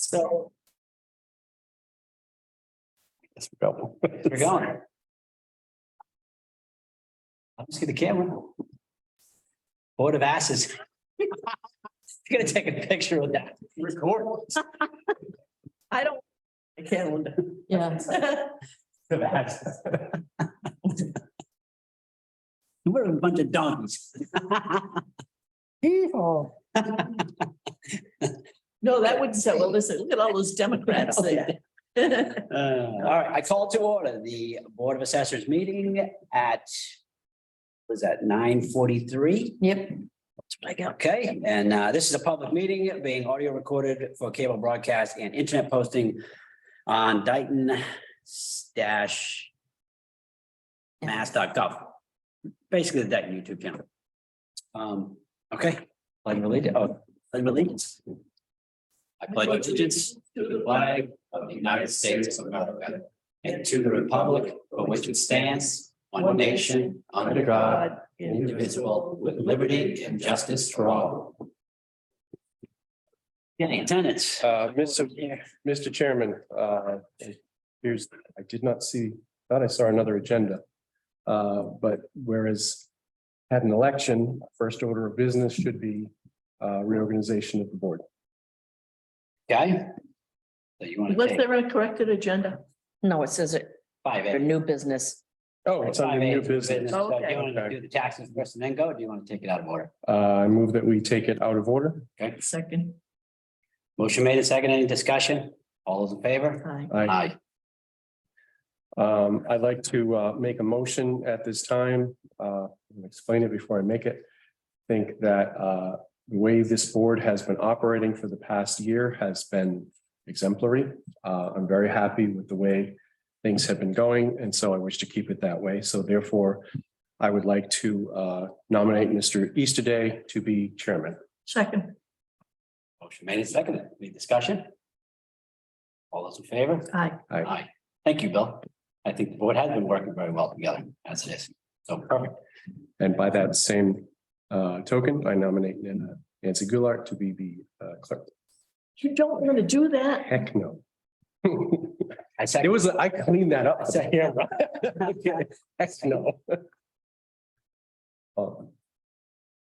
So. Yes, we're going. We're going. I'll just get the camera. Board of Asses. You're gonna take a picture of that. Record. I don't, I can't. yeah. We're a bunch of donkeys. No, that wouldn't say, well, listen, look at all those Democrats there. All right, I call to order the Board of Assessors meeting at, was that 9:43? Yep. That's what I got. Okay, and this is a public meeting being audio recorded for cable broadcast and internet posting on Dayton-mass.gov. Basically the Dayton YouTube channel. Okay, pledge of allegiance. I pledge allegiance to the flag of the United States of America and to the republic for which it stands, one nation, under God, indivisible, with liberty and justice for all. Any attendance? Mr. Chairman, here's, I did not see, thought I saw another agenda. But whereas had an election, first order of business should be reorganization of the board. Okay. So you want to Was take there a corrected agenda? No, it says it, five for A? new business. Oh, it's under new business. So do you Okay. want to do the taxes first and then go, or do you want to take it out of order? I move that we take it out of order. Okay, Second. motion made and second, any discussion? All those in favor? Aye. Aye. I'd like to make a motion at this time. I'll explain it before I make it. I think that the way this board has been operating for the past year has been exemplary. I'm very happy with the way things have been going, and so I wish to keep it that way. So therefore, I would like to nominate Mr. Easterday to be chairman. Second. Motion made and seconded, any discussion? All those in favor? Aye. Aye. Thank you, Bill. I think the board has been working very well together as it is. So perfect. And by that same token, I nominate Nancy Goulart to be the clerk. You don't want to do that? Heck no. I It second. was, I cleaned that up. I second. Yeah, right. Okay. Heck no.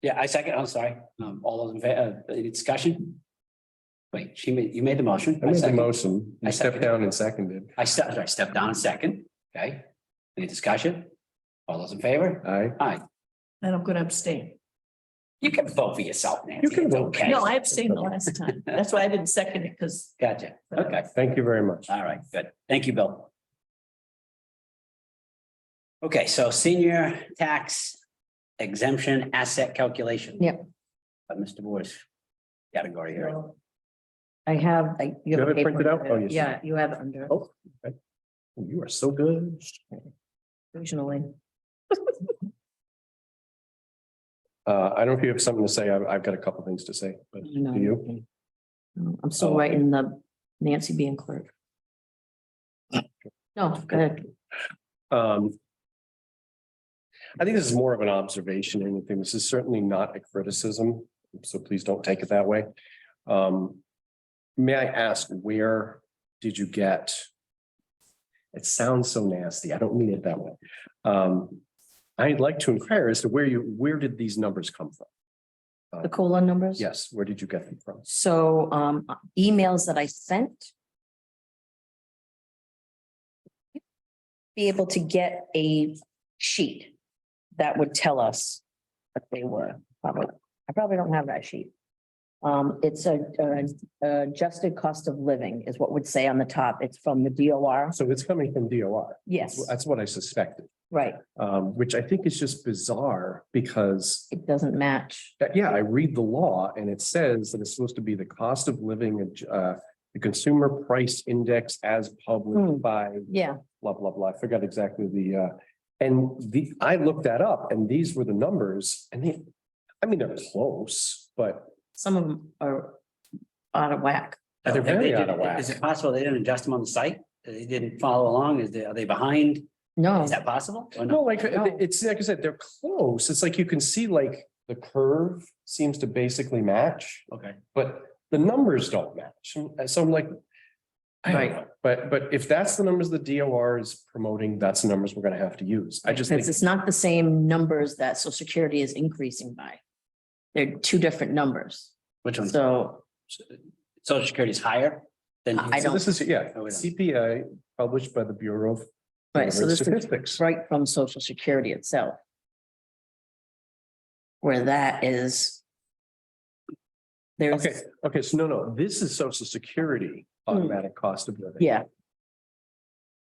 Yeah, I second, I'm sorry. All those in favor, any discussion? Wait, you made the motion. I made the second. motion. I You stepped seconded. down and seconded. I stepped down a second, okay? Any discussion? All those in favor? Aye. Aye. And I'm going to abstain. You can vote for yourself, Nancy. You can It's vote. okay. No, I abstained the last time. That's why I didn't second it, because Gotcha. Okay, Thank you very much. all right, good. Thank you, Bill. Okay, so senior tax exemption asset calculation. Yep. Mr. Moore's category here. I have. You have it paper printed out? under Oh, it. yes. Yeah, you have it under Oh, okay. You are so good. occasionally. I don't know if you have something to say. I've got a couple things to say, but do No. you? I'm still Oh. writing the Nancy being clerk. No, go ahead. I think this is more of an observation than anything. This is certainly not a criticism, so please don't take it that way. May I ask, where did you get? It sounds so nasty. I don't mean it that way. I'd like to inquire as to where did these numbers come from? The COLA numbers? Yes, where did you get them from? So emails that I sent. Be able to get a sheet that would tell us what they were. Probably, I probably don't have that sheet. It's a adjusted cost of living is what would say on the top. It's from the DOR. So it's coming from DOR. Yes, That's what I suspected, right. which I think is just bizarre because It doesn't match. yeah, I read the law and it says that it's supposed to be the cost of living, the consumer price index as published by Yeah, blah, blah, blah. I forgot exactly I looked that up and these were the numbers and they're close, but some of them are out of whack. They're very out of whack. Is it possible they didn't adjust them on the site? They didn't follow along? Are they behind? No, Is that possible? Or no, no? like, No. it's like I said, they're close. It's like you can see like the curve seems to basically match, Okay. but the numbers don't match. And so I'm like, I don't know. But if that's the numbers the DOR is promoting, that's the numbers we're gonna have to use. I just think, Because it's not the same numbers that social security is increasing by. They're two different numbers. Which one? So Social Security is higher than. I so don't- this is, yeah, Oh, we don't. CPI published by the Bureau of right, so this is Statistics. right from social security itself. Where that is. There's, Okay, so no, this is Social Security automatic cost of living. yeah,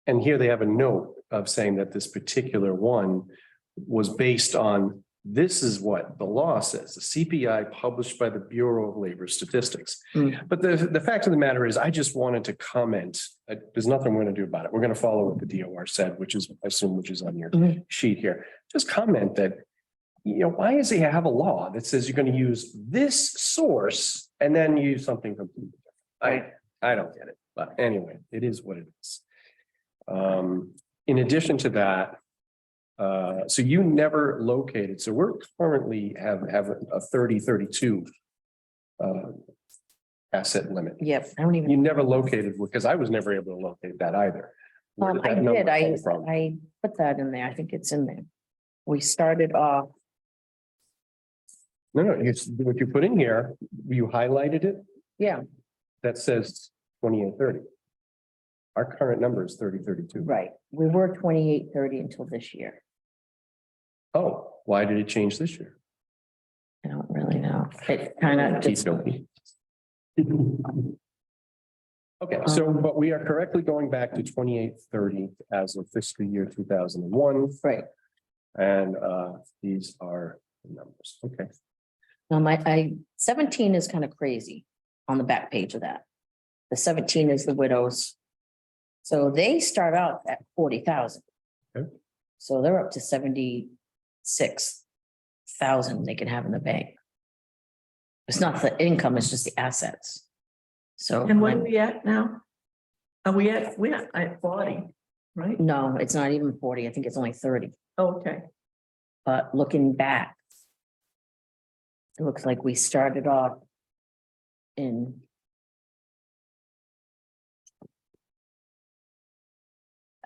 And here they have a note of saying that this particular one was based on, this is what the law says, the CPI published by the Bureau of Labor Statistics. Mm. But the fact of the matter is, I just wanted to comment, there's nothing we're gonna do about it. We're gonna follow what the DOR said, which is, I assume, which is on your Mhm. sheet here. Just comment that, why does he have a law that says you're gonna use this source and then use something completely different? I don't get it, but anyway, it is what it is. In addition to that, so you never located, so we're currently have a 30-32 asset limit. yep, I don't even. You never located, because I was never able to locate that either. Where I that number did, come from? I put that in there, I think it's in there. We started off, No, what you put in here, you highlighted it, yeah, that says 28-30. Our current number is 30-32. right, we were 28-30 until this year. Oh, why did it change this year? I don't really know, it kind of Keep just, going. Okay, so, but we are correctly going back to 28-30 as of fiscal year 2001, right, and these are the numbers, okay. I 17 is kind of crazy on the back page of that. The 17 is the widows. So they start out at 40,000. Okay. So they're up to 76,000 they can have in the bank. It's not the income, it's just the assets. So. And what are we at now? We're at 40, right? No, it's not even 40. I think it's only 30. Okay, But looking back, it looks like we started off in.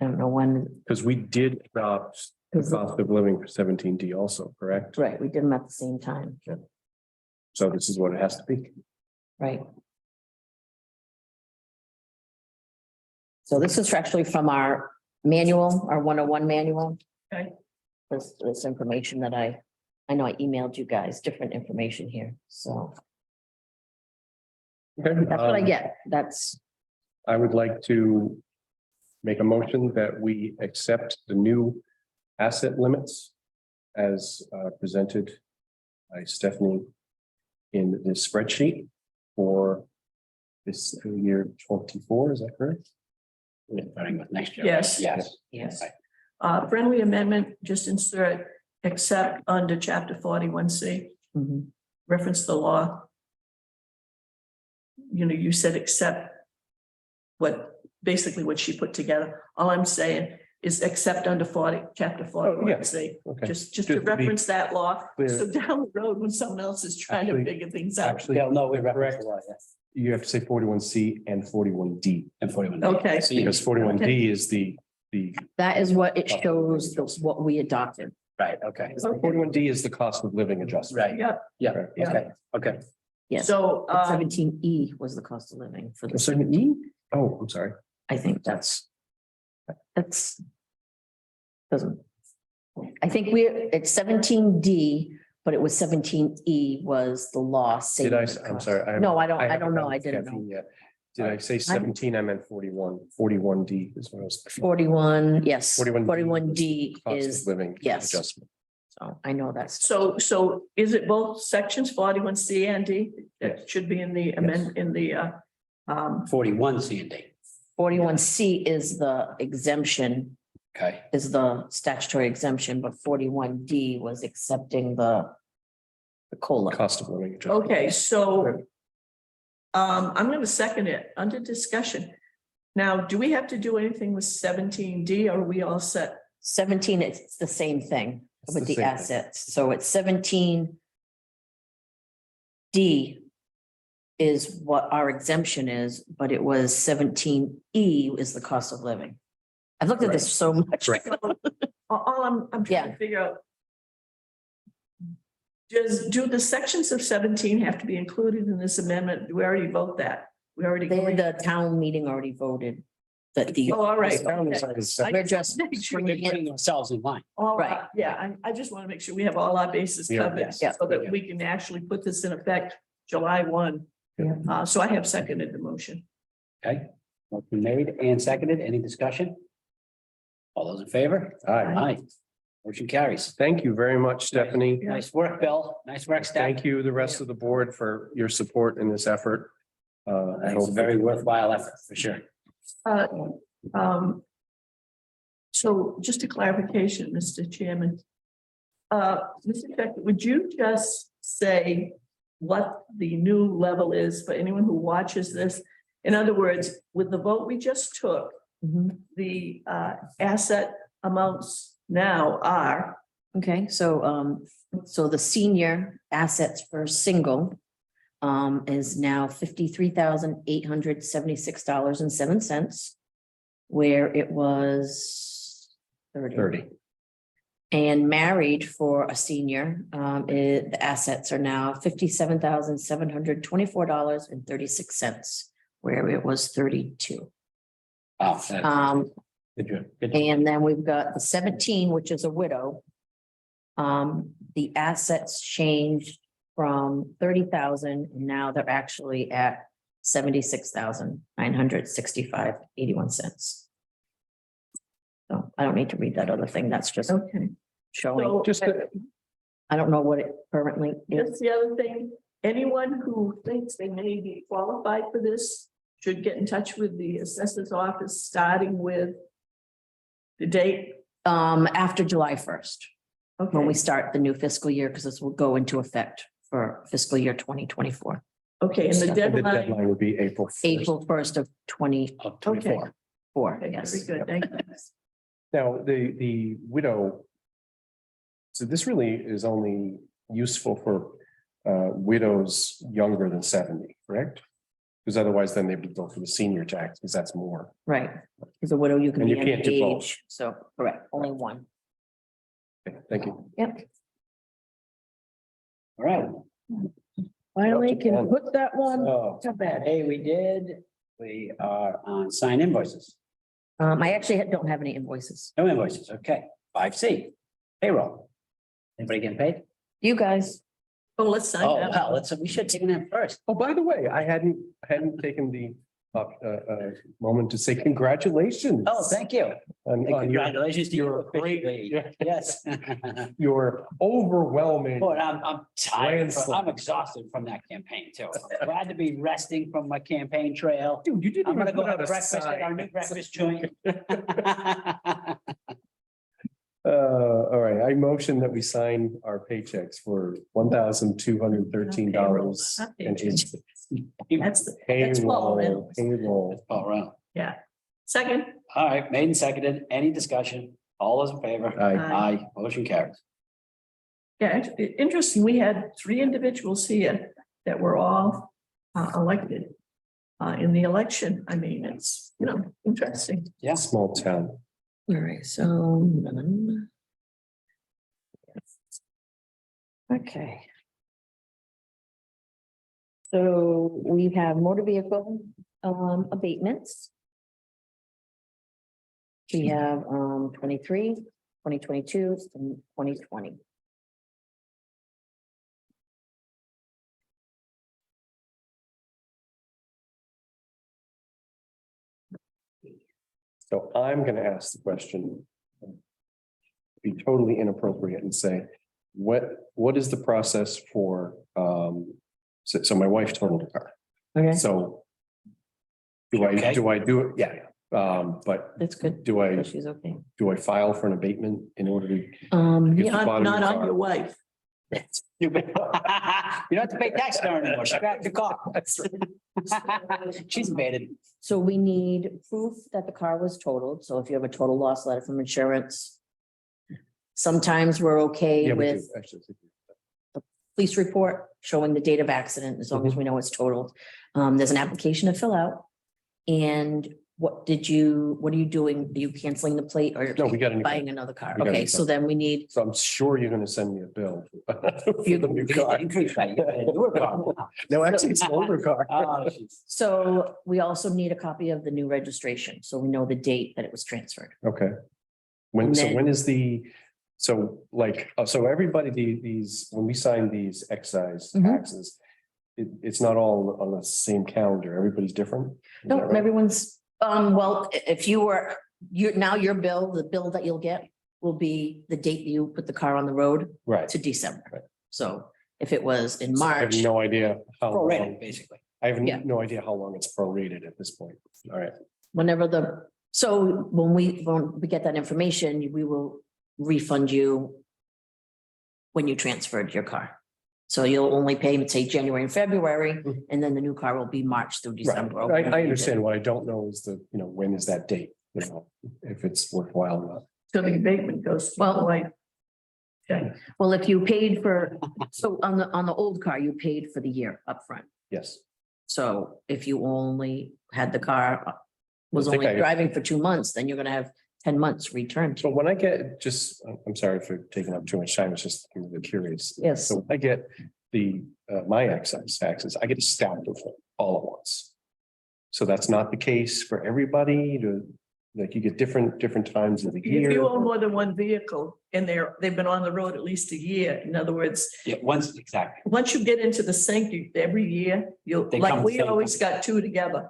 I don't know when, Because we did adopt the cost of living for 17D also, correct? right, we did them at the same time, So this is what it has to be. right? So this is actually from our manual, our 101 manual. Okay. This information that I know I emailed you guys, different information here, so Okay, that's what I get, that's, I would like to make a motion that we accept the new asset limits as presented by Stephanie in this spreadsheet for this year 24, is that correct? Starting with next year. Yes. Yes. yes, friendly amendment, just insert except under chapter 41C, mhm, reference the law. You said except basically what she put together. All I'm saying is except under chapter 41C. Okay. Just Just to to be reference that law, clear. so down the road when someone else is trying to Actually- figure things out. Actually, Yeah, no, we correct. reference the law, yes. You have to say 41C and 41D, And 41. Okay. So you- because 41D is the, that is what it shows, what we adopted. Right, okay. 41D is the cost of living adjustment. Right, Yeah, yeah, Yeah. okay, okay. Yes, so, 17E was the cost of living for the, 7E? Oh, I'm sorry. I think that's. Doesn't. I think it's 17D, but it was 17E was the law. Did I, saving the I'm cost. sorry. I No, I don't haven't know. gotten I didn't caffeine know. yet. Did I say 17? I meant 41, 41D is what I was. 41, yes, 41D 41D Cost of is, living yes. adjustment. so I know that's. so is it both sections 41C and D that Yes. should be in the amend, in the, 41 C and D, 41C is the exemption, okay. is the statutory exemption, but 41D was accepting the COLA. Cost of living adjustment. okay, so I'm gonna second it under discussion. Now, do we have to do anything with 17D or are we all set? 17, it's the same thing It's with the the same thing. assets. So it's 17D is what our exemption is, but it was 17E is the cost of living. I've looked at this so much. Right. All I'm trying to figure out. Do the sections of 17 have to be included in this amendment? Do we already vote that? We already. The town meeting already voted that the. Oh, all right. Town Okay. side is We're just Make sure They're bringing it. putting themselves in line. All Right. right, yeah, I just want to make sure we have all our bases Yeah. covered Yeah. so that we can actually put this in effect July 1. Yeah. So I have seconded the motion. Okay, motion made and seconded. Any discussion? All those in favor? Aye. Aye. Motion carries. Thank you very much, Stephanie. Nice work, Bill. Nice work, staff. Thank you, the rest of the board, for your support in this effort. I It's a hope very worthwhile effort, for sure. Uh, um, So just a clarification, Mr. Chairman. Mr. Beck, would you just say what the new level is for anyone who watches this? In other words, with the vote we just took, Mhm. the asset amounts now are, Okay, so the senior assets for single is now $53,876.07, where it was 30. And married for a senior, the assets are now $57,724.36, where it was 32. Wow, that's Um, good job. Good. and then we've got the 17, which is a widow. The assets changed from 30,000, and now they're actually at 76,965.81. So I don't need to read that other thing. That's just okay. showing. So, Just I don't know what it currently is. just the other thing, anyone who thinks they may be qualified for this should get in touch with the assessor's office, starting with the date. After July 1st, when Okay, we start the new fiscal year, because this will go into effect for fiscal year 2024, okay, and the the deadline. deadline would be April 1st. April 1st of 2024. Okay, Yes. very good, thank you. Now, the widow. So this really is only useful for widows younger than 70, correct? Because otherwise then they would go for the senior tax, because that's more. Right, as a widow, you can And be you any can't do both. age, so, correct, only one. Okay, thank you. Yep. All right. Finally can put that one So, to bed. hey, we did. We are on sign invoices. I actually don't have any invoices. No invoices. Okay. 5C, payroll. Anybody getting paid? You guys, Oh, let's sign Oh, that. well, we should take that first. Oh, by the way, I hadn't taken the moment to say congratulations. Oh, thank you. on your, Congratulations to you you're great. officially. Yes. your overwhelming. Boy, I'm tired. Landslide. I'm exhausted from that campaign too. I'm glad to be resting from my campaign trail. Dude, you didn't I'm gonna even go put have out a breakfast at our sign. new breakfast joint. All right, I motion that we sign our paychecks for $1,213 That's Paul Reynolds. payroll. All right. Yeah. Second, All right, made and seconded. Any discussion? All those in favor? Aye. Aye, motion carries. yeah, interesting, we had 3 individuals here that were all elected in the election. I mean, it's, interesting. Yeah. Small town. all right, so. Okay. So we have motor vehicle abatements. We have 23, 2022, and 2020. So I'm gonna ask the question. Be totally inappropriate and say, what is the process for, so my wife totaled a car, Okay, so. Okay. Do I do it? Yeah, but that's good. do I, She's okay. do I file for an abatement in order to? Yeah, If- Not bottom of not your on car. your wife. You don't have to pay tax on her anymore. Scrap your car. She's evaded. so we need proof that the car was totaled. So if you have a total loss letter from insurance. Sometimes we're okay Yeah, we do, with actually. police report showing the date of accident, as long as we know it's totaled. There's an application to fill out. And what are you doing? Are you canceling the plate or No, we got a new car. buying another car? We got a new Okay, so car. then we need, So I'm sure you're gonna send me a bill. For the new You get car. the increase, right? You get a newer car now. No, actually, it's an older car. Oh, jeez. so we also need a copy of the new registration, so we know the date that it was transferred. Okay. And So then- when is so like, so everybody, these, when we sign these excise Mhm. taxes, it's not all on the same calendar. Everybody's different? Is that No, right? everyone's, well, if you were, now your bill, the bill that you'll get will be the date you put the car on the road Right. to December. Right. So if it was in So I have March, no idea how Prorated, long, basically. I have Yeah. no idea how long it's prorated at this point. All right. whenever so when we get that information, we will refund you when you transferred your car. So you'll only pay, say, January and February, Mhm. and then the new car will be March through Right. December. or I whenever you did. understand. What I don't know is when is that date, if it's worthwhile or not. So the abatement goes, well, like. Okay, Well, if you paid for, so on the old car, you paid for the year upfront. Yes. So if you only had the car, was I think only I- driving for 2 months, then you're gonna have 10 months returned to So you. when I get I'm sorry for taking up too much time. It's just I'm really curious. Yes. So when I get my excise taxes, I get a stack of them all at once. So that's not the case for everybody like you get different times of the if year. you own more than one vehicle and they've been on the road at least a year, in other words, Yeah, once, exactly. once you get into the sink, every year, They like come we same always got two together.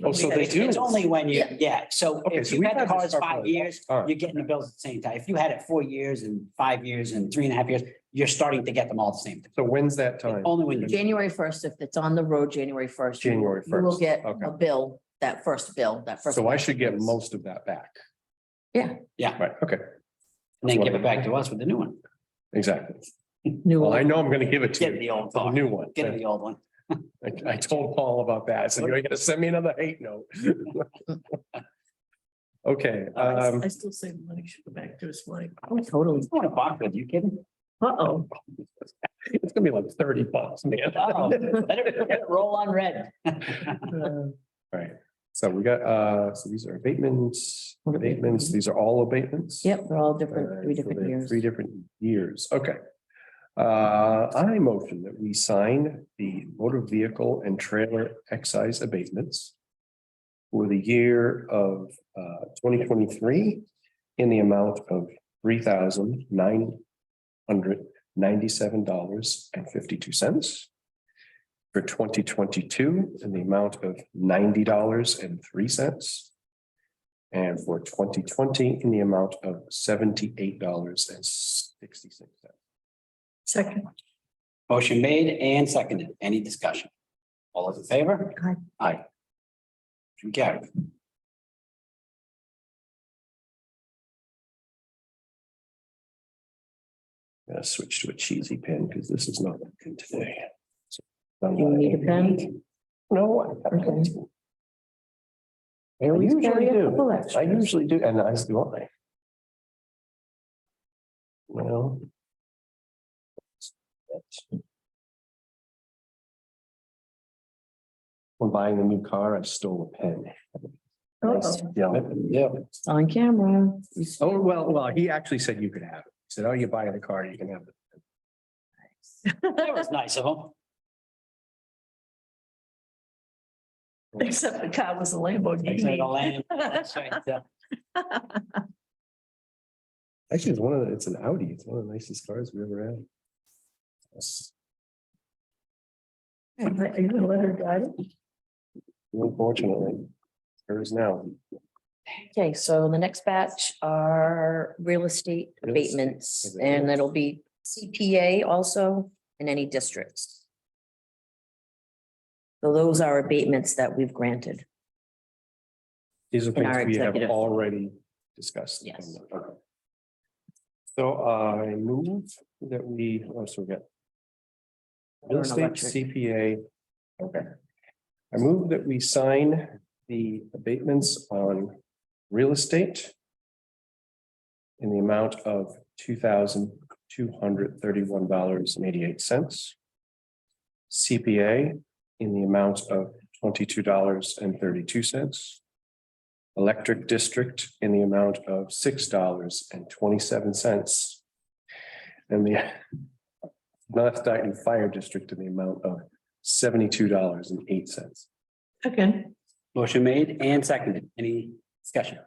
Oh, so they It's do. it's only when you, Yeah. yeah, so Okay, if so you we've had the had this cars car for 5 a while. years, All right. you're getting the bills at the same time. If you had it 4 years and 5 years and 3.5 years, you're starting to get them all at the same time. So when's that time? Only when you. January 1st, if it's on the road, January 1st. January You will 1st, get okay. a bill, that first bill, that first. So I should get most of that back. Yeah. Yeah, Right, okay, and then give it back to us with the new one. exactly. New Well, one. I know I'm gonna give it to Get you, the old the car, new one. get the old one. I told Paul about that. So you're gonna send me another hate note. Okay, I still say the money should go back to his wife. Oh, totally. I want to box with you, kidding? Uh-oh. it's gonna be like $30, man. Oh, let it roll on red. All right, so we got, so these are abatements, What abatements? these are all abatements? Yep, they're all different, Alright, three so different they're years. 3 different years, okay. I motion that we sign the motor vehicle and trailer excise abatements for the year of 2023 in the amount of $3,997.52. For 2022 in the amount of $90.03. And for 2020 in the amount of $78.66. Second, Motion made and seconded. Any discussion? All those in favor? Aye. Aye. Motion carried. Gonna switch to a cheesy pen because this is not good today. You need a pen? No. Okay. I Always usually carry a couple do. I extras. usually do, and as do I. Well. When buying a new car, I stole a pen. uh-oh. Yeah. It's on camera. Oh, well, he actually said you could have it. He said, oh, you're buying a car, you can have it. That was nice of him. Except the car was a Thanks for the Lamborghini. land. That's right, yeah. Actually, it's an Audi. It's one of the nicest cars we ever had. Yes. Are you gonna let her drive it? Unfortunately, hers now. Okay, so the next batch are real estate Real estate abatements, and it'll be CPA also in any districts. So those are abatements that we've granted. These are In our things we have executive. already discussed. Yes. Okay. So I move that we, so we got. Real Or an estate electric. CPA. Okay. I move that we sign the abatements on real estate. In the amount of $2,000 $231.88. CPA in the amount of $22.32. Electric District in the amount of $6.27. And the North Dayton Fire District in the amount of $72.08. Again, Motion made and seconded. Any discussion?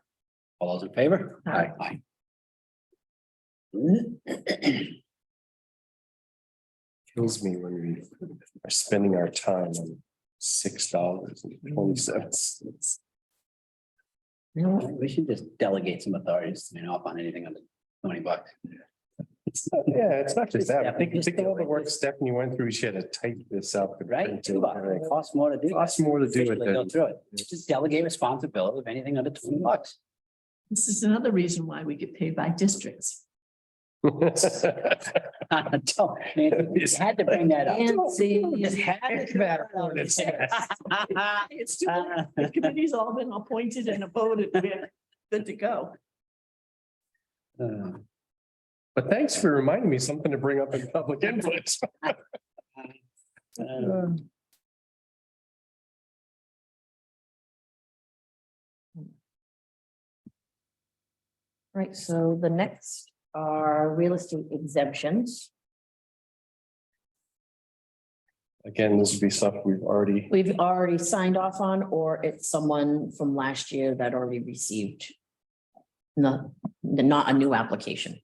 All those in favor? Aye. Aye. Kills me when we are spending our time on $6.27. You know what? We should just delegate some authorities to sign off on anything under $20. Yeah, it's not just that. Think of all the work Stephanie went through. She had to type this up. Right? It costs more to do. Costs more to do it Officially go than. through it. Just delegate responsibility of anything under $20. this is another reason why we get paid by districts. You had to bring that up. Nancy. Just had to throw that out. It's too late. The committee's all been appointed and voted. We're good to go. But thanks for reminding me something to bring up in public input. Right, so the next are real estate exemptions. Again, this would be stuff we've already, We've already signed off on, or it's someone from last year that already received. Not a new application.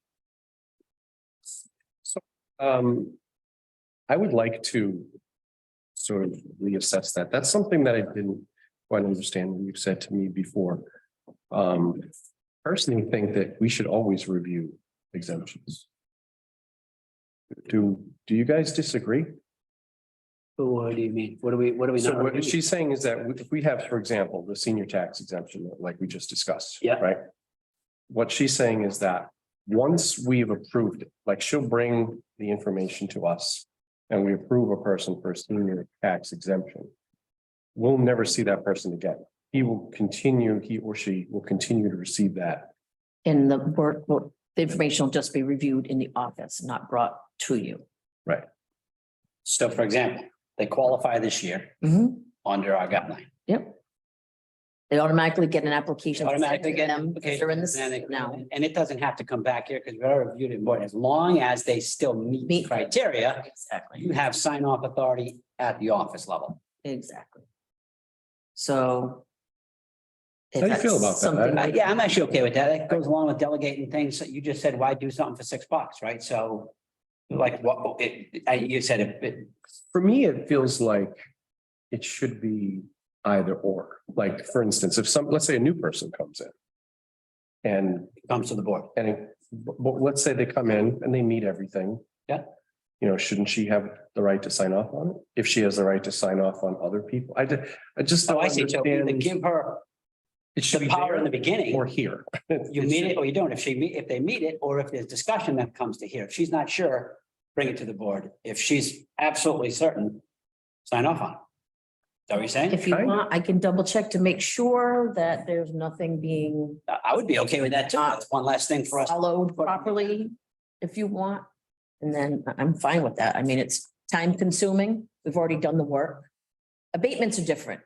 I would like to sort of reassess that. That's something that I didn't quite understand when you've said to me before. Personally think that we should always review exemptions. Do you guys disagree? What do you mean? What do we So not? what she's saying is that if we have, for example, the senior tax exemption, like we just discussed. Yeah. Right? What she's saying is that once we've approved it, like she'll bring the information to us and we approve a person for a senior tax exemption, we'll never see that person again. He or she will continue to receive that. In the work, well, the information will just be reviewed in the office, not brought to you. Right. So for example, they qualify this year under our guideline. Yep. They automatically get an application. Automatically get them. okay, They're in this and now. it doesn't have to come back here because we already reviewed it, but as long as they still meet the criteria, Exactly, you have sign off authority at the office level. exactly. So. if How do you feel that's about that? something- Yeah, I'm actually okay with that. That goes along with delegating things. You just said, why do something for $6, right? So like what, you said it, For me, it feels like it should be either or. Like, for instance, if let's say a new person comes in. And comes to the board. but let's say they come in and they meet everything. Yeah. You know, shouldn't she have the right to sign off on it? If she has the right to sign off on other people? I just. Oh, don't I see. So either understand. give her It should the be power there in the beginning. or here. You meet it or you don't. If they meet it, or if there's discussion that comes to here, if she's not sure, bring it to the board. If she's absolutely certain, sign off on it. Is that what you're saying? If you Kind of. want, I can double check to make sure that there's nothing being I would be okay with that too. That's one last thing for us. followed properly, if you want. And then I'm fine with that. I mean, it's time consuming. We've already done the work. Abatements are different.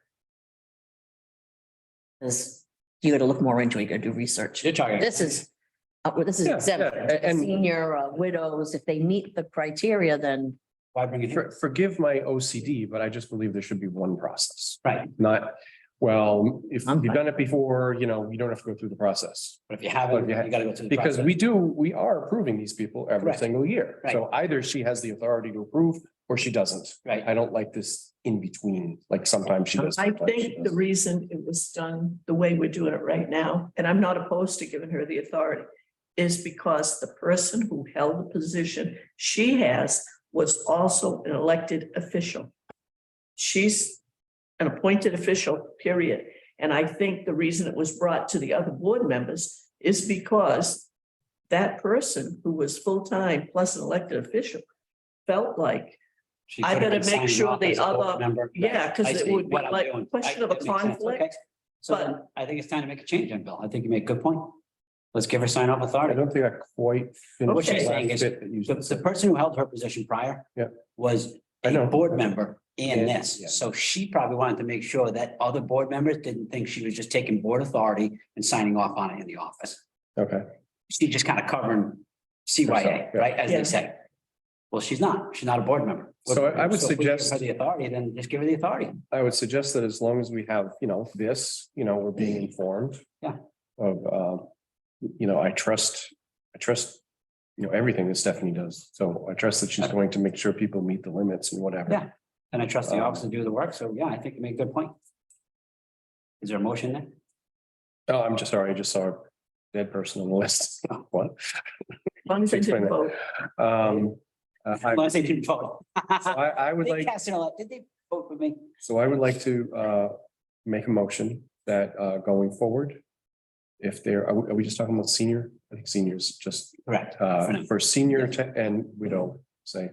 Because you gotta look more into it, you gotta do research. You're talking. This is Yeah, exempt, yeah, and- senior widows, if they meet the criteria, then Why bring it here? Forgive my OCD, but I just believe there should be one process, Right. not, well, if I'm you've fine. done it before, you know, you don't have to go through the process. But if you haven't, But you gotta go through the Because process. we are approving these people every Correct. single year. Right. So either she has the authority to approve or she doesn't. Right. I don't like this in between, like sometimes she does. I sometimes she think the doesn't. reason it was done the way we're doing it right now, and I'm not opposed to giving her the authority, is because the person who held the position she has was also an elected official. She's an appointed official, period. And I think the reason it was brought to the other board members is because that person who was full-time plus an elected official felt like, She I could have gotta been make signing sure off the as a board other- member. yeah, 'cause I it see would be what I'm like doing. question of a That makes sense. conflict, Okay. So but- then I think it's time to make a change on Bill. I think you make a good point. Let's give her sign off I authority. don't think I quite finished. What she's the saying last is, bit that you The said. person who held her position prior. Yeah. Was I know. a board member in Yeah, this, yeah. so she probably wanted to make sure that other board members didn't think she was just taking board authority and signing off on it in the office. Okay, She's just kind of covering CYA, Herself, yeah. right, as Yeah. they say. Well, she's not a board member. So I would if we give suggest- her the authority, then just give her the authority. I would suggest that as long as we have, this, we're being informed. Yeah. Of, I trust, everything that Stephanie does. So I trust that she's going to make sure people meet the limits and whatever. Yeah. And I trust the office to do the work, so yeah, I think you make a good point. Is there a motion there? Oh, I'm just sorry, I just saw a dead person on the list. What? As long as they Explain didn't that. vote. Unless they didn't vote. I would They like, cast it all out. Did they vote for me? so I would like to make a motion that going forward. If there, are we just talking about senior? I think seniors just Correct. For now. for senior and widow, say.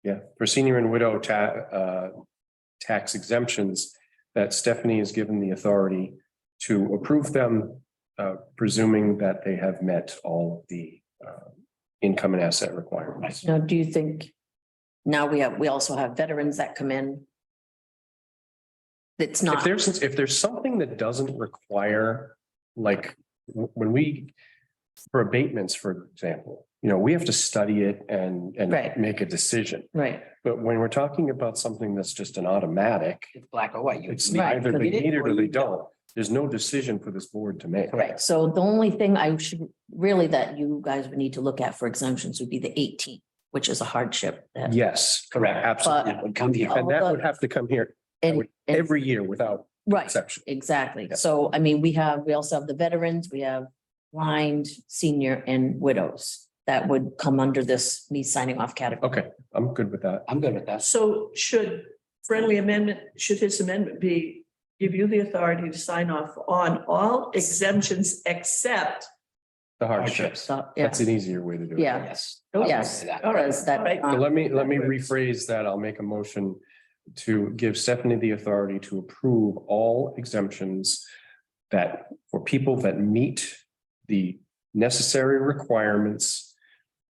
Yeah, for senior and widow tax exemptions, that Stephanie is given the authority to approve them, presuming that they have met all the income and asset requirements. Now, do you think, now we also have veterans that come in? It's If not, there's something that doesn't require, like, when we, for abatements, for example, we have to study it and Right. make a decision. right, But when we're talking about something that's just an automatic, It's black or white. You it's Right, either they need it need it or or they you don't. don't. There's no decision for this board to make. correct. So the only thing I should, really that you guys would need to look at for exemptions would be the 18, which is a hardship. that- Yes, Correct. absolutely. That would come here. And that would have to come here And, every year without right, exception. exactly. Yeah. So, I mean, we also have the veterans, we have blind, senior and widows that would come under this, me signing off category. Okay, I'm good with that. I'm good with that. So should his amendment be, give you the authority to sign off on all exemptions except. The hardships. So, yeah, That's an easier way to do it. Yeah. Yes. yes, All right, because that. all right. So let me rephrase that. I'll make a motion to give Stephanie the authority to approve all exemptions that for people that meet the necessary requirements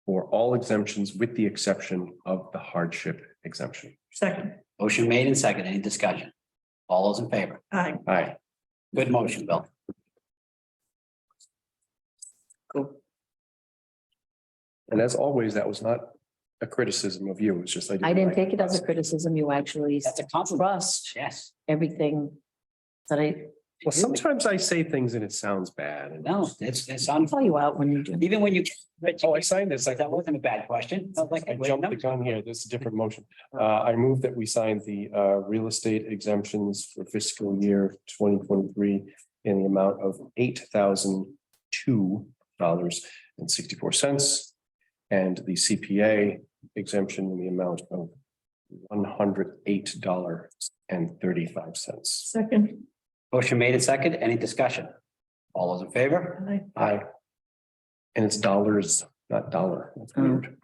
for all exemptions with the exception of the hardship exemption. Second, Motion made and second. Any discussion? All those in favor? aye. Aye. Good motion, Bill. Cool. And as always, that was not a criticism of you. It's just I didn't like take it as us. a criticism. You actually That's a compliment. trust Yes. everything that I. Well, sometimes I say things and it sounds bad. and- No, it's I'll on, call you out when you do. even when you. Oh, I signed this. That wasn't a bad question. I was like, I wait, jumped no. the gun here. This is a different motion. I move that we sign the real estate exemptions for fiscal year 2023 in the amount of $8,002.64. And the CPA exemption in the amount of $108.35. Second, Motion made and second. Any discussion? All those in favor? aye. Aye. And it's dollars, not dollar. That's Oh. weird.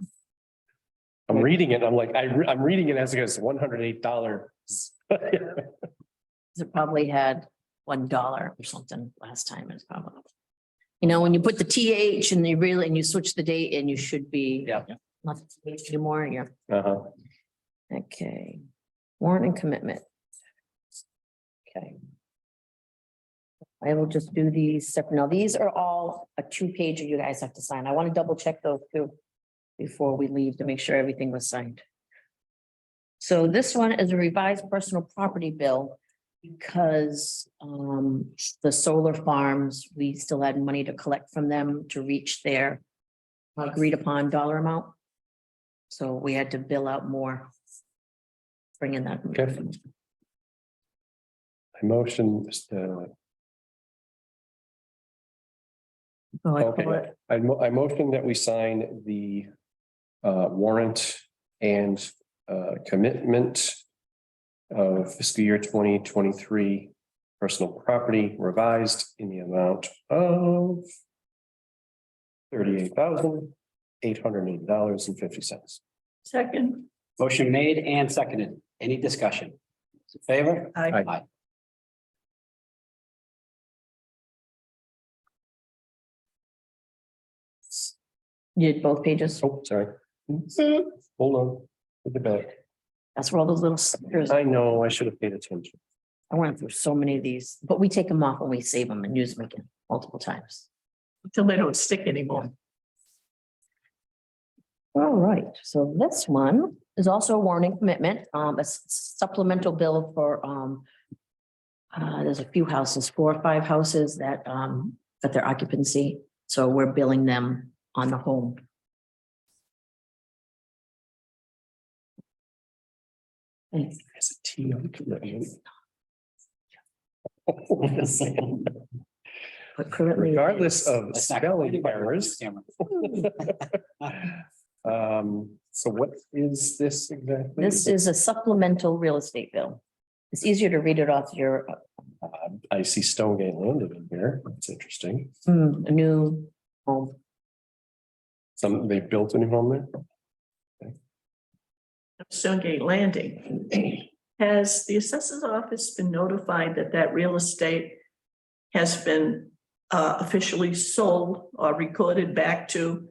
I'm reading it. I'm like, I'm reading it as it goes $108. It probably had $1 or something last time. It's probably. When you put the TH and you switch the date and you should be. Yeah. Not the TH anymore, and you're, Uh-huh. okay. Warrant and commitment. Okay. I will just do these separate. Now, these are all a 2-pager you guys have to sign. I want to double check those too. Before we leave to make sure everything was signed. So this one is a revised personal property bill. Because the solar farms, we still had money to collect from them to reach their agreed upon dollar amount. So we had to bill out more. Bring in that. Okay. I motion, Oh, I Okay. call it- I motion that we sign the warrant and commitment of fiscal year 2023 personal property revised in the amount of $38,880.50. Second, Motion made and seconded. Any discussion? Those in favor? aye. Aye. You did both pages? Oh, sorry. Hold on. Look at that. That's where all those little stickers. I know, I should have paid attention. I went through so many of these, but we take them off and we save them and use them again multiple times. Until they don't stick anymore. All right, so this one is also a warning commitment, supplemental bill for, there's a few houses, 4 or 5 houses that, got their occupancy. So we're billing them on the home. And There's a T on the commitment. But currently. Regardless of Let's not spelling complain about errors. camera. So what is this exactly? This is a supplemental real estate bill. It's easier to read it off your, I see Stonegate Landing in here. That's interesting. a new home. They built a new home there? Stonegate Landing. Has the assessor's office been notified that that real estate has been officially sold or recorded back to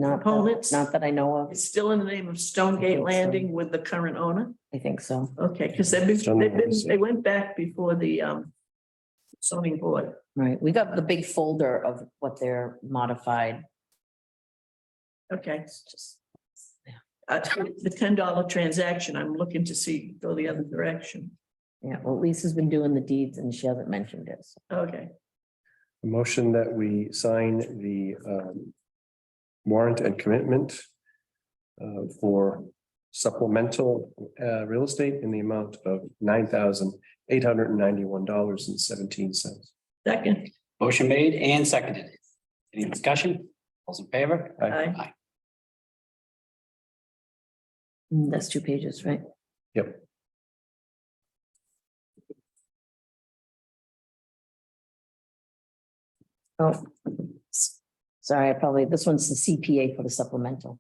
opponents? Not that I know of. It's still in the name of I Stonegate think so. Landing with the current owner? I think so. Okay, because they went back before the zoning board. Right. We got the big folder of what they're modified. Okay, It's just, the $10 transaction, I'm looking to see go the other direction. yeah, well, Lisa's been doing the deeds and she hasn't mentioned it. So Okay, A motion that we sign the warrant and commitment for supplemental real estate in the amount of $9,891.17. second, Motion made and seconded. Any discussion? All's in favor? Aye. That's 2 pages, right? Yep. Oh, sorry, this one's the CPA for the supplemental.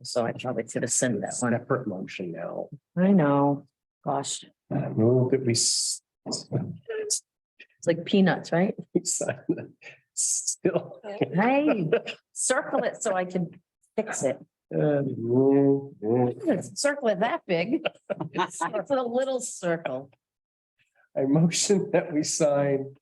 So I probably should have sent that one. Separate motion now. I know, gosh, Move that we it's like peanuts, right? sign that. Still. Hey, circle it so I can fix it. Circle it that big. It's a little circle. I motion that we sign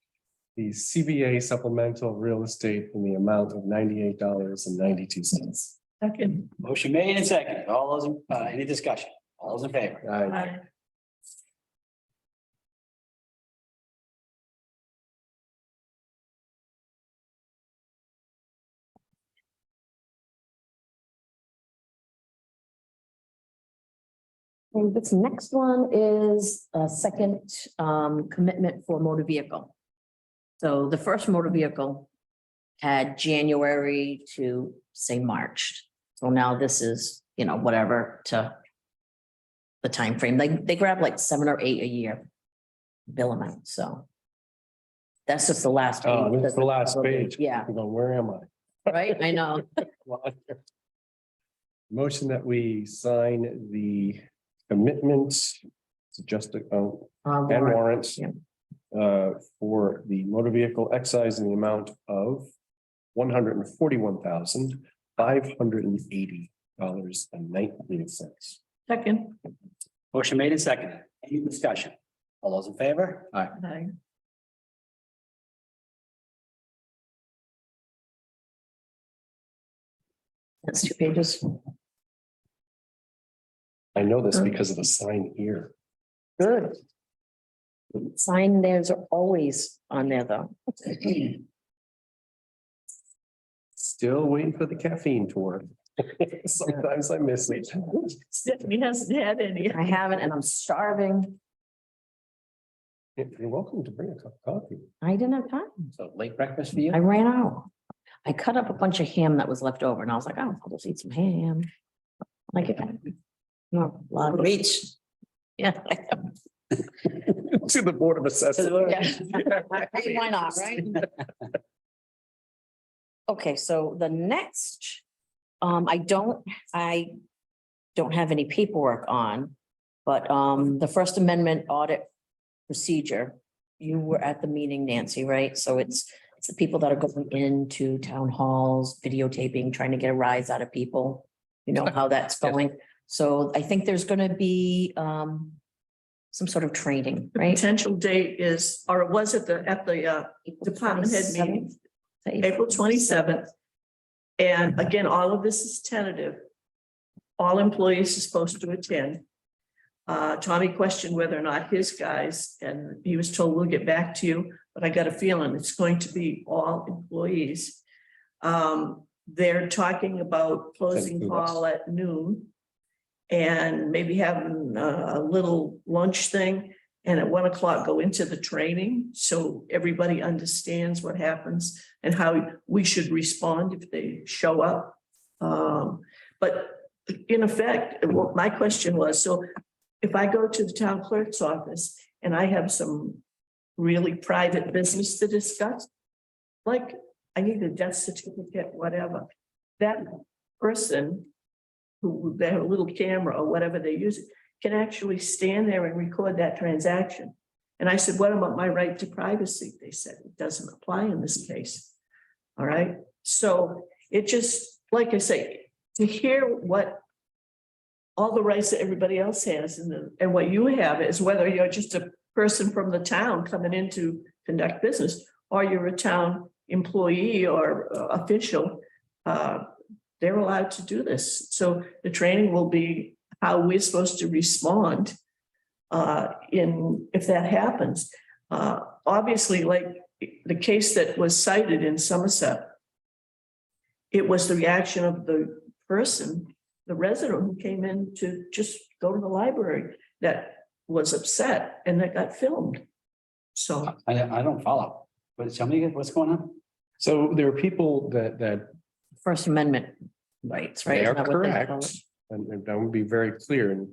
the CBA supplemental real estate in the amount of $98.92. second. Motion made and seconded. All those, any discussion? All those in favor? Aye. And this next one is a second commitment for motor vehicle. So the first motor vehicle had January to say March. So now this is, whatever to the time frame. They grab like 7 or 8 a year bill amount, so. That's just the last. Oh, page. this is the last page. Yeah, I'm going, where am I? right, I know. Motion that we sign the commitments, just and warrants. Yeah. For the motor vehicle excise in the amount of $141,580.19. Second. Motion made and seconded. Any discussion? All those in favor? Aye. Aye. That's 2 pages. I know this because of the sign here. Good. Sign theirs are always on there though. Still waiting for the caffeine to work. Sometimes I miss it. Stephanie hasn't had any. I haven't, and I'm starving. You're welcome to bring a cup of coffee. I didn't have time. So late breakfast for you? I ran out. I cut up a bunch of ham that was left over and I was like, oh, I'll just eat some ham. Like it. No, a lot of reach. Yeah. To the Board of Assessors. Why not, right? Okay, so the next, I don't have any paperwork on, but the First Amendment audit procedure, you were at the meeting, Nancy, right? So it's It's the people that are going into town halls, videotaping, trying to get a rise out of people. You know how that's going. So I think there's gonna be some sort of training, The right? potential date is, or it was at the department head meeting, April 27th. And again, all of this is tentative. All employees are supposed to attend. Tommy questioned whether or not his guys, and he was told, we'll get back to you, but I got a feeling it's going to be all employees. They're talking about closing hall at noon and maybe having a little lunch thing. And at 1 o'clock, go into the training. So everybody understands what happens and how we should respond if they show up. But in effect, what my question was, so if I go to the town clerk's office and I have some really private business to discuss, like I need a death certificate, whatever, that person who they have a little camera or whatever they use can actually stand there and record that transaction. And I said, what about my right to privacy? They said it doesn't apply in this case. All right. So it just, like I say, to hear what all the rights that everybody else has and what you have is whether you're just a person from the town coming in to conduct business or you're a town employee or official, they're allowed to do this. So the training will be how we're supposed to respond if that happens. Obviously, like the case that was cited in Somerset, it was the reaction of the person, the resident who came in to just go to the library that was upset and that got filmed. So I don't follow. But tell me what's going on? So there are people that First Amendment rights, right? they are Isn't that what they call correct. it? And I would be very clear. And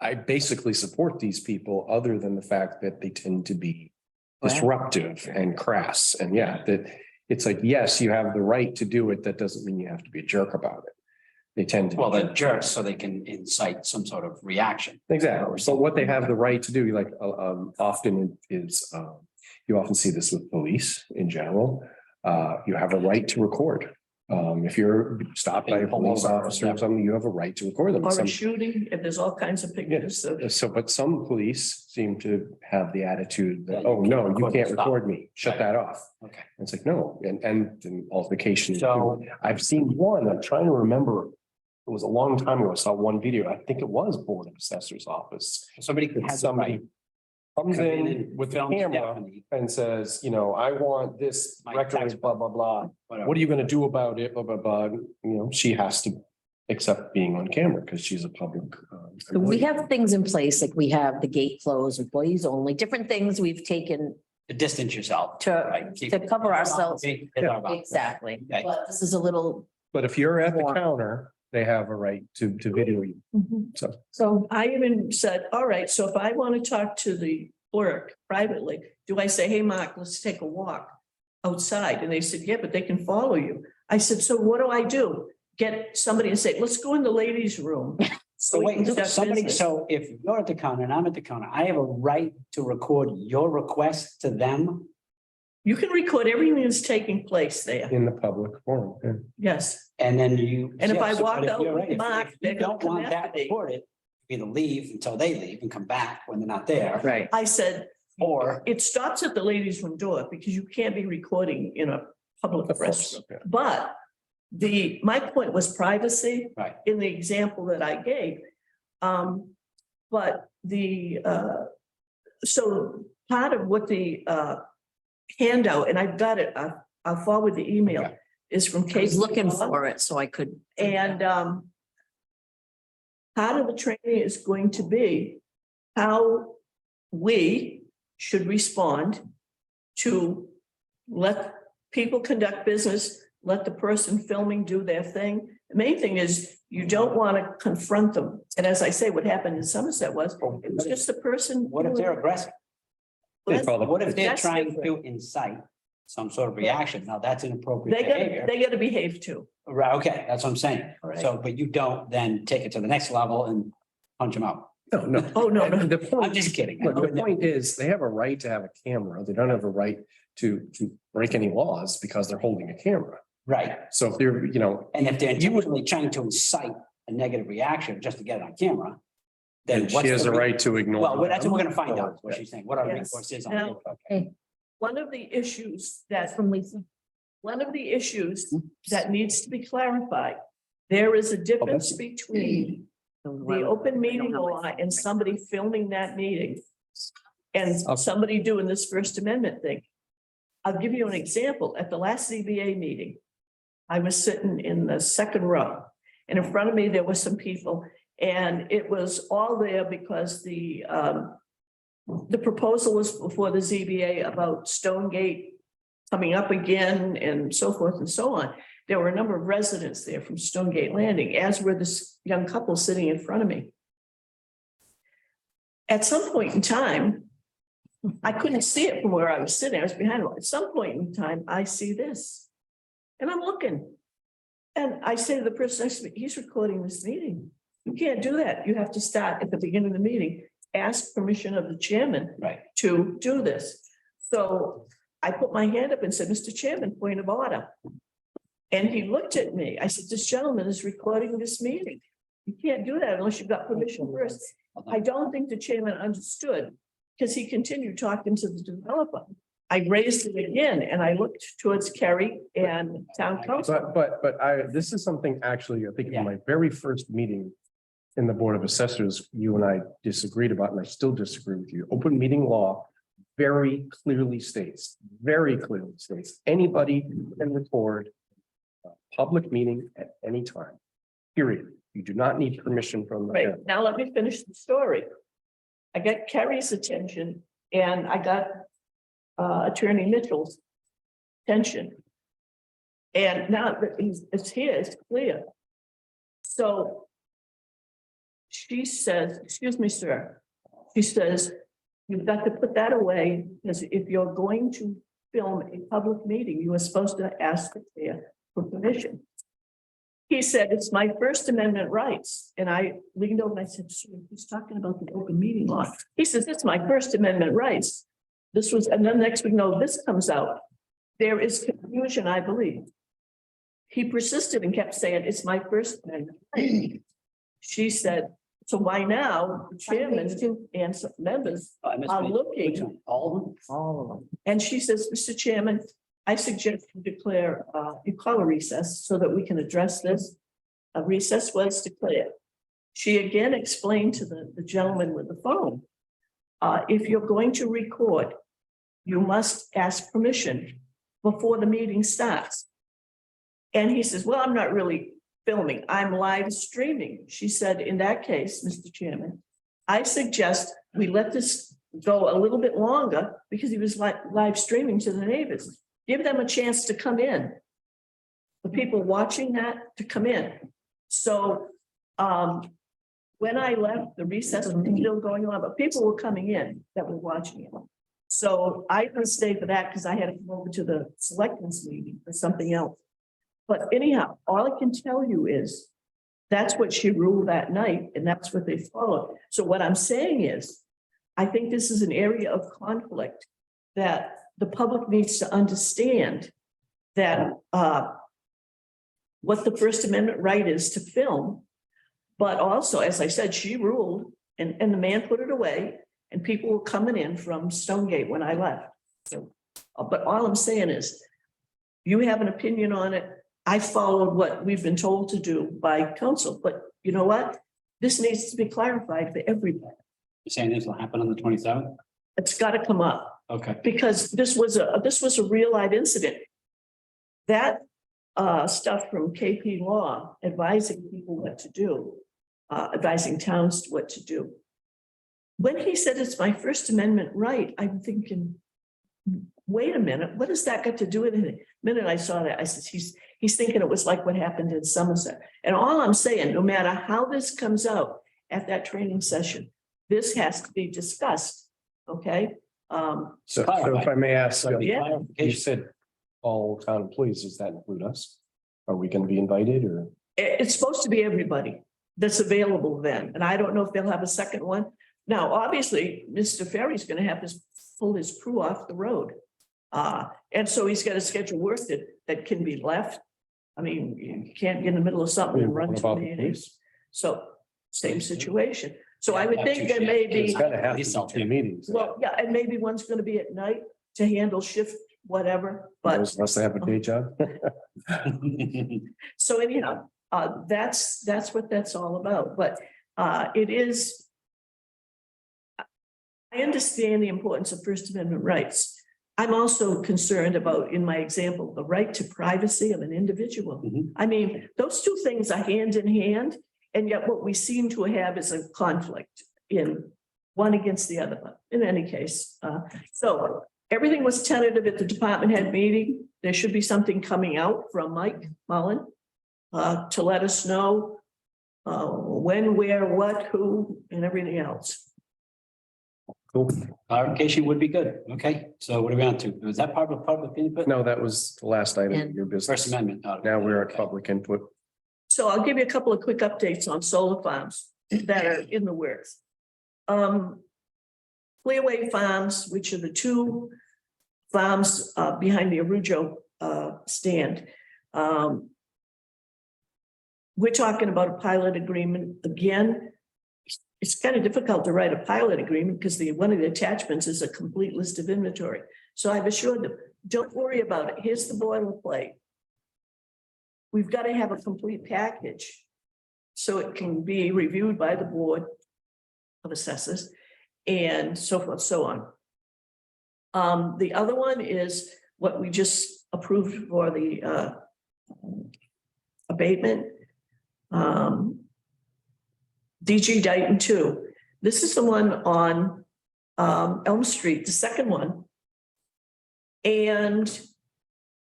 I basically support these people other than the fact that they tend to be disruptive and crass. And yeah, that it's like, yes, you have the right to do it. That doesn't mean you have to be a jerk about it. They tend to. Well, they're jerks, so they can incite some sort of reaction. Exactly. So what they have the right to do, like often is, you often see this with police in general. You have a right to record. If you're stopped by a police officer or something, you have a right to record them. or a Some- shooting, if there's all kinds of pictures. So, but some police seem to have the attitude Yeah, that, you oh, can't no, you record, can't stop. record me, shut Right. that off. Okay. And it's like, no, and altercation. So- I've seen one, I'm trying to remember. It was a long time ago. I saw one video. I think it was Board of Assessor's office. Somebody could have Somebody comes come in in and with the film camera Stephanie, and says, you know, I want this My record, tax blah, blah, blah. whatever. What are you gonna do about it? Blah, blah, blah. You know, she has to accept being on camera because she's a public. So we employee. have things in place, like we have the gate closed, employees only, different things we've taken To distance yourself. to, Right, keep- to cover ourselves. It's our box. Exactly. Okay. But this is a little. But if you're at the More. counter, they have a right to video you. So So I even said, all right, so if I want to talk to the clerk privately, do I say, hey, Mark, let's take a walk outside? And they said, yeah, but they can follow you. I said, so what do I do? Get somebody and say, let's go in the ladies' room. So we can wait, conduct somebody, business. so if you're at the counter and I'm at the counter, I have a right to record your request to them? You can record everything that's taking place there. in the public forum. Yeah. Yes. And then you. And if I yes, but walk out you're with right, if- Mark, if they're you gonna don't come want that after me. recorded, either leave until they leave and come back when they're not there. Right. I said, Or, it stops at the ladies' room door because you can't be recording in a public Of course, restroom. yeah. But my point was privacy. Right. In the example that I gave. But so part of what the handout, and I've got it, I'll forward the email, Okay. is from I Kate. was looking for it so I could. And part of the training is going to be how we should respond to let people conduct business, let the person filming do their thing. The main thing is you don't want to confront them. And as I say, what happened in Somerset was, it was just the person. what if they're aggressive? Well, that's- What if they're That's trying different. to incite some sort of reaction? Now, that's inappropriate behavior. They gotta behave too. Right, okay, that's what I'm saying. All right. So, but you don't then take it to the next level and punch them out. No. Oh, no, no. The point, I'm just kidding. look, the point is, they have a right to have a camera. They don't have a right to break any laws because they're holding a camera. Right. So if they're, And if they're intentionally trying to incite a negative reaction just to get it on camera, then then what's she has the a right to ignore. Well, that's what we're them. gonna find out, what Yeah. she's saying, what our Yes. recourse is on Now- it. One of the issues that From Lisa. one of the issues that needs to be clarified, there is a difference between the open meeting law and somebody filming that meeting and somebody doing this First Amendment thing. I'll give you an example. At the last ZBA meeting, I was sitting in the second row, and in front of me, there were some people, and it was all there because the proposal was before the ZBA about Stonegate coming up again and so forth and so on. There were a number of residents there from Stonegate Landing, as were this young couple sitting in front of me. At some point in time, I couldn't see it from where I was sitting. I was behind them. At some point in time, I see this. And I'm looking. And I say to the person next to me, he's recording this meeting. You can't do that. You have to start at the beginning of the meeting, ask permission of the chairman Right. to do this. So I put my hand up and said, Mr. Chairman, point of order. And he looked at me. I said, this gentleman is recording this meeting. You can't do that unless you've got permission first. I don't think the chairman understood because he continued talking to the developer. I raised it again and I looked towards Kerry and town council. But this is something actually, I think Yeah. in my very first meeting in the Board of Assessors, you and I disagreed about, and I still disagree with you. Open meeting law very clearly states, anybody can record a public meeting at any time, period. You do not need permission from the. Right, now let me finish the story. I got Kerry's attention and I got Attorney Mitchell's attention. And now that it's here, it's clear. So she says, excuse me, sir. She says, you've got to put that away because if you're going to film a public meeting, you are supposed to ask the chair for permission. He said, it's my First Amendment rights. And I leaned over and I said, sir, he's talking about the open meeting law. He says, it's my First Amendment rights. This was, and then next we know this comes out. There is confusion, I believe. He persisted and kept saying, it's my First Amendment right. She said, so why now the chairman and some members I missed are it. looking, Which one? All of them? All of them. and she says, Mr. Chairman, I suggest you declare, you call a recess so that we can address this. A recess was declared. She again explained to the gentleman with the phone, if you're going to record, you must ask permission before the meeting starts. And he says, well, I'm not really filming, I'm live streaming. She said, in that case, Mr. Chairman, I suggest we let this go a little bit longer because he was live streaming to the neighbors. Give them a chance to come in. The people watching that to come in. So when I left, the recess was still going on, but people were coming in that were watching it. So I couldn't stay for that because I had to come over to the selectmen's meeting for something else. But anyhow, all I can tell you is that's what she ruled that night and that's what they followed. So what I'm saying is, I think this is an area of conflict that the public needs to understand that what the First Amendment right is to film. But also, as I said, she ruled and the man put it away and people were coming in from Stonegate when I left. So, but all I'm saying is, you have an opinion on it. I followed what we've been told to do by council, but you know what? This needs to be clarified for everybody. You're saying this will happen on the 27th? It's got to come up Okay. because this was a real life incident. That stuff from KP Law advising people what to do, advising towns what to do. When he said it's my First Amendment right, I'm thinking, wait a minute, what does that got to do with it? The minute I saw that, I said, he's thinking it was like what happened in Somerset. And all I'm saying, no matter how this comes out at that training session, this has to be discussed, okay? So if I may ask, Yeah. you Clarification. said all town employees, does that include us? Are we going to be invited or? It's supposed to be everybody. that's available then. And I don't know if they'll have a second one. Now, obviously, Mr. Ferry's gonna have to pull his crew off the road. And so he's got a schedule work that can be left. I mean, you can't get in the middle of something and run What to about the the police? So, same situation. So I would Yeah, think two there may shifts. be, It's gotta have Police to out be two there. meetings. well, yeah, and maybe one's gonna be at night to handle shift, whatever, but. Unless they have a day job. So anyhow, that's what that's all about, but, it is. I understand the importance of First Amendment rights. I'm also concerned about, in my example, the right to privacy of an individual. Mhm. I mean, those two things are hand in hand, and yet what we seem to have is a conflict in one against the other, but in any case. So everything was tentative at the department head meeting. There should be something coming out from Mike Mullen to let us know when, where, what, who, and everything else. Cool. Clarification would be good. Okay, so what are we on to? Was that part of public input? No, that was the last item of And your First business. Amendment. Oh, Now we're at okay. public input. So I'll give you a couple of quick updates on solar farms that are in the works. Clearway Farms, which are the two farms behind the Arujo stand. We're talking about a pilot agreement again. It's kind of difficult to write a pilot agreement because one of the attachments is a complete list of inventory. So I've assured them, don't worry about it. Here's the boilerplate. We've got to have a complete package so it can be reviewed by the Board of Assessors and so forth, so on. The other one is what we just approved for the abatement. DG Dayton 2. This is the one on Elm Street, the second one. And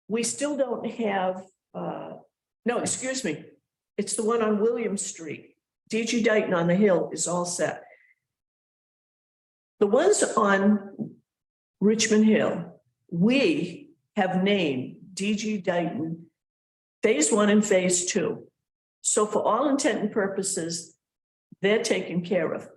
we still don't have, no, excuse me. It's the one on William Street. DG Dayton on the hill is all set. The ones on Richmond Hill, we have named DG Dayton Phase 1 and Phase 2. So for all intent and purposes, they're taken care of.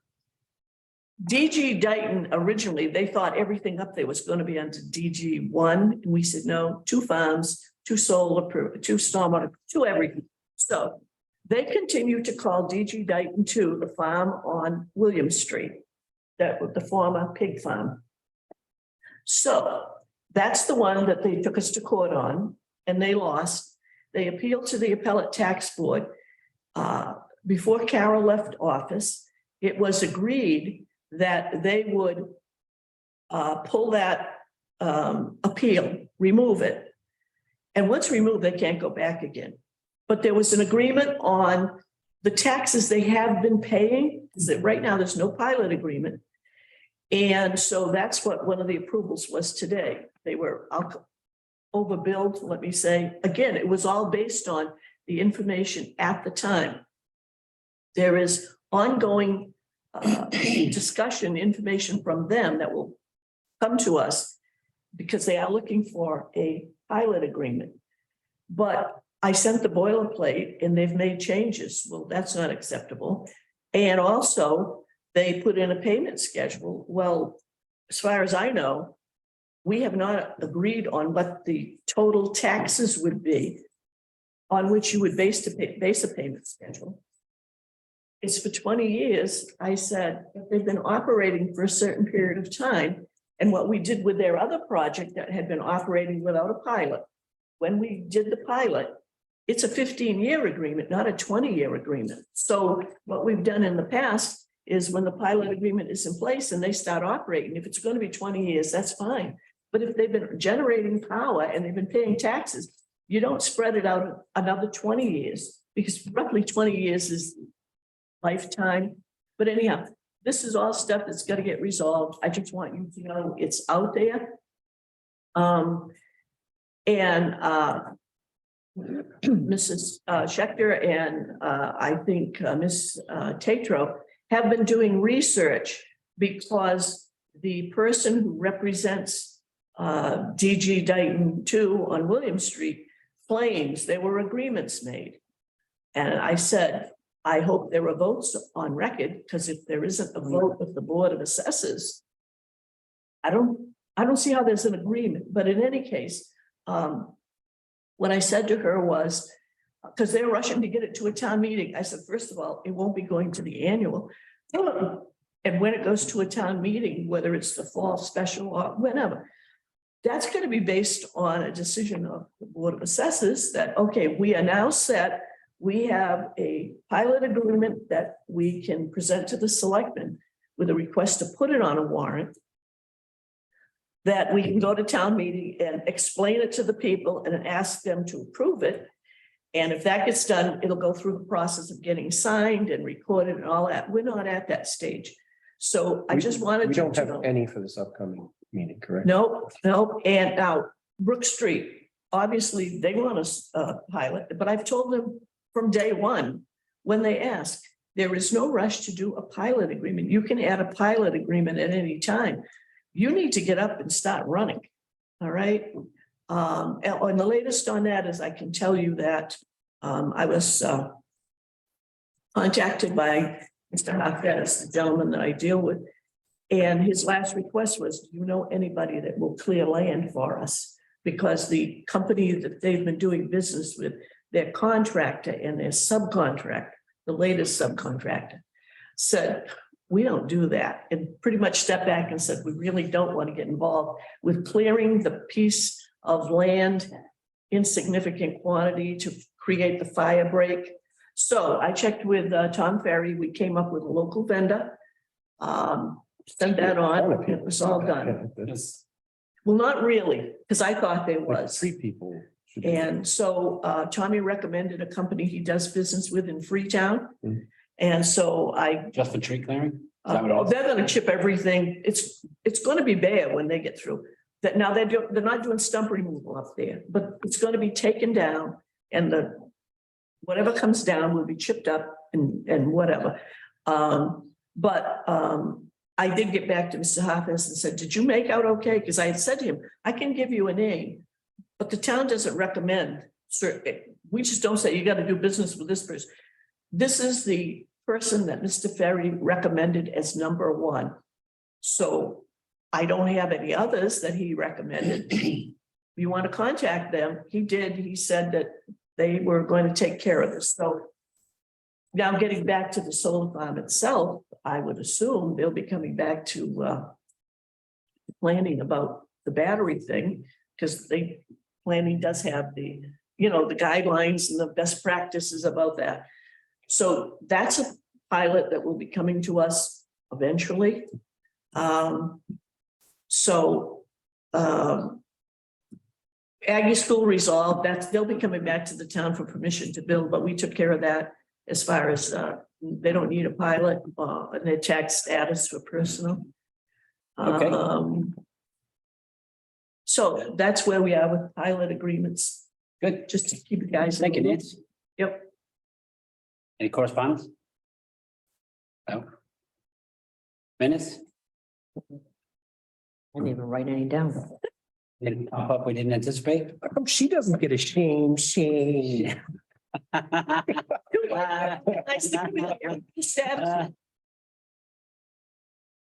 DG Dayton, originally, they thought everything up there was going to be under DG 1. And we said, no, 2 farms, 2 solar, 2 stormwater, 2 everything. So they continue to call DG Dayton 2 the farm on William Street, that was the former pig farm. So that's the one that they took us to court on, and they lost. They appealed to the appellate tax board. Before Carol left office, it was agreed that they would pull that appeal, remove it. And once removed, they can't go back again. But there was an agreement on the taxes they have been paying, is that right now there's no pilot agreement. And so that's what one of the approvals was today. They were overbilled, let me say. Again, it was all based on the information at the time. There is ongoing discussion, information from them that will come to us because they are looking for a pilot agreement. But I sent the boilerplate and they've made changes. Well, that's not acceptable. And also they put in a payment schedule. Well, as far as I know, we have not agreed on what the total taxes would be on which you would base a payment schedule. It's for 20 years. I said, they've been operating for a certain period of time. And what we did with their other project that had been operating without a pilot, when we did the pilot, it's a 15-year agreement, not a 20-year agreement. So what we've done in the past is when the pilot agreement is in place and they start operating, if it's going to be 20 years, that's fine. But if they've been generating power and they've been paying taxes, you don't spread it out another 20 years because roughly 20 years is lifetime. But anyhow, this is all stuff that's got to get resolved. I just want you to know it's out there. Mrs. Schechter and I think Ms. Tatro have been doing research because the person who represents DG Dayton 2 on William Street claims there were agreements made. And I said, I hope there are votes on record, because if there isn't a vote of the Board of Assessors, I don't see how there's an agreement, but in any case, what I said to her was, because they're rushing to get it to a town meeting, I said, first of all, it won't be going to the annual. And when it goes to a town meeting, whether it's the fall special or whenever, that's going to be based on a decision of the Board of Assessors that, okay, we are now set. We have a pilot agreement that we can present to the selectmen with a request to put it on a warrant, that we can go to town meeting and explain it to the people and ask them to approve it. And if that gets done, it'll go through the process of getting signed and recorded and all that. We're not at that stage. So I just wanted We to don't have know. any for this upcoming meeting, correct? No, no, and now Brook Street, obviously, they want us pilot, but I've told them from day one, when they ask, there is no rush to do a pilot agreement. You can add a pilot agreement at any time. You need to get up and start running. All right. And the latest on that is I can tell you that I was contacted by Mr. Hafez, the gentleman that I deal with. And his last request was, do you know anybody that will clear land for us? Because the company that they've been doing business with, their contractor and their subcontractor, the latest subcontractor, said, we don't do that. And pretty much stepped back and said, we really don't want to get involved with clearing the piece of land in significant quantity to create the fire break. So I checked with Tom Ferry. We came up with a local vendor. Sent that on. It was all done. Well, not really, because I thought there was. 3 people. should do it. And so Tommy recommended a company he does business with in Freetown. Mhm. And so I, Just for tree clearing? Is that what it was? they're gonna chip everything. It's gonna be bare when they get through. That now they're not doing stump removal up there, but it's gonna be taken down and whatever comes down will be chipped up and whatever. I did get back to Mr. Hopkins and said, did you make out okay? Because I had said to him, I can give you a name, but the town doesn't recommend certain. We just don't say you got to do business with this person. This is the person that Mr. Ferry recommended as number 1. So I don't have any others that he recommended. You want to contact them? He did. He said that they were going to take care of this. So now getting back to the solar farm itself, I would assume they'll be coming back to planning about the battery thing, because planning does have the guidelines and the best practices about that. So that's a pilot that will be coming to us eventually. Aggie School resolved, they'll be coming back to the town for permission to build, but we took care of that as far as they don't need a pilot and their tax status for personal. Okay. So that's where we are with pilot agreements, Good. just to keep you guys. Thank you, in the loop. Nancy. Yep. Any correspondence? No. Minutes? I didn't even write any down. Didn't pop up, we didn't anticipate? How come she doesn't get a shame? Nice to meet you. Sad.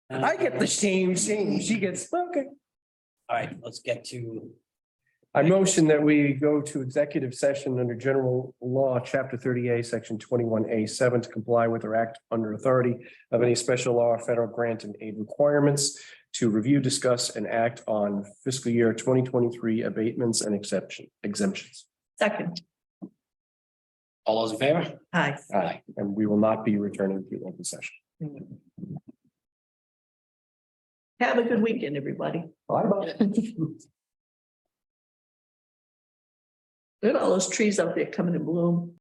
I get the shame. She gets, okay. All right, let's get to, I motion that we go to executive session under general law, chapter 30A, section 21A7 to comply with or act under authority of any special law or federal grant and aid requirements to review, discuss, and act on fiscal year 2023 abatements and exemptions. Second. all those in favor? Hi. Aye. And we will not be returning to open session. Have a good weekend, everybody. Look at all those trees out there coming in bloom.